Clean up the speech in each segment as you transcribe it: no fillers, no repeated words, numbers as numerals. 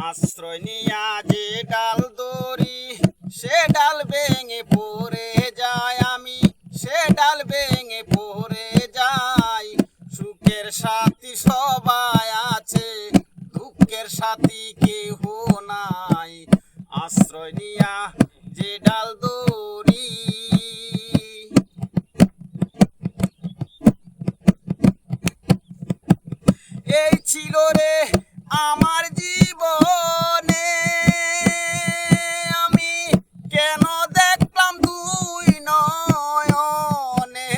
আশ্রয় নিয়া যে ডাল দড়ি সে ডাল ভেঙে পড়ে যায়, আমি সে ডাল ভেঙে পড়ে যাই। সুখের সাথী সবাই আছে, দুঃখের সাথী কেহ নাই। আশ্রয় নিয়া যে ডাল দড়ি। এই ছিল রে আমার জীবনে, আমি কেন দেখলাম দুই নয়নে।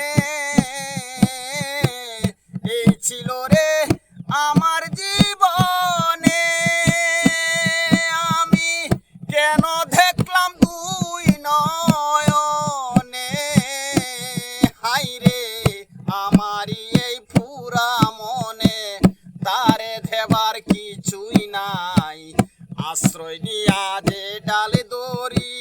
এই ছিল রে আমার জীবনে, আমি কেন দেখলাম দুই নয়নে। হাই রে আমারই এই পুরা মনে, তারে দেবার কিছুই নাই। আশ্রয় নিয়া যে ডাল দড়ি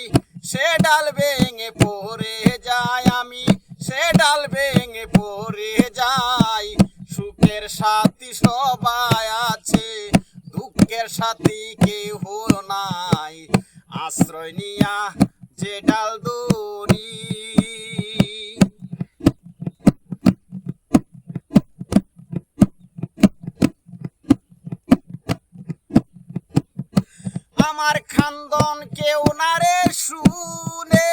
সে ডাল ভেঙে পড়ে যায়, আমি সে ডাল ভেঙে পড়ে যাই। সুখের সাথী সবাই আছে, দুঃখের সাথী কেহ নাই। আশ্রয় নিয়া যে ডাল দড়ি। আমার খান্দন কেউ না রে শুনে,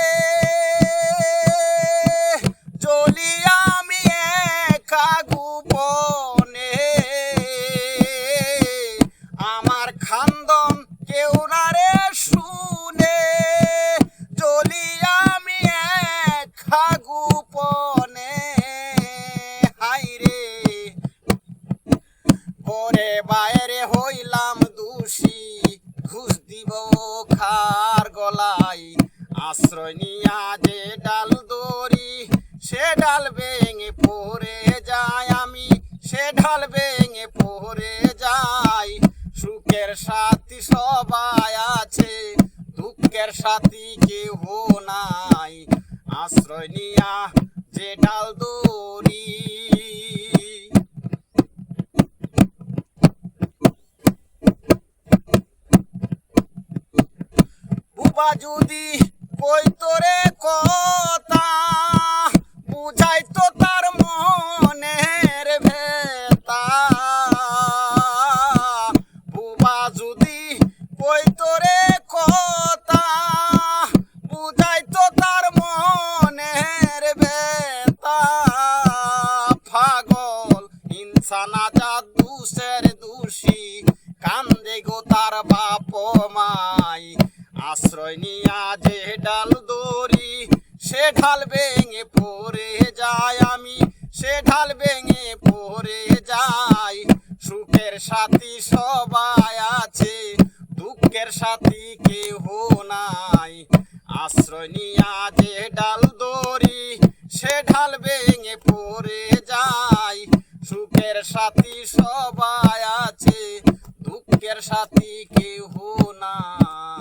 চলি আমি একা গোপনে। আমার খান্দন কেউ না রে শুনে, চলি আমি একা গোপনে। হাই রে পরে বাইরে হইলাম দোষী, ঘুষ দিব খার গলায়। আশ্রয় নিয়া যে ডাল দড়ি সে ডাল ভেঙে পড়ে যায়, আমি সে ডাল ভেঙে পড়ে যাই। সুখের সাথী সবাই আছে, দুঃখের সাথী কেহ নাই। আশ্রয় নিয়া যে ডাল দড়ি। বুবা যদি কইতো রে কথা, বুঝাইতো তার মনের ভেতা। বুবা যদি কইতো রে কথা, বুঝাইতো তার মনের ভেতা। পাগল ইনসান আজাদ দুষের দোষী, কান্দে গো তার বাপ মাই। আশ্রয় নিয়া যে ডাল দড়ি সে ঢাল ভেঙে পড়ে যায়, আমি সে ঢাল ভেঙে পড়ে যাই। সুখের সাথী সবাই আছে, দুঃখের সাথী কেহ নাই। আশ্রয় নিয়া যে ডাল দড়ি সে ঢাল ভেঙে পড়ে যায়। সুখের সাথী সবাই আছে, দুঃখের সাথী কেহ নাই।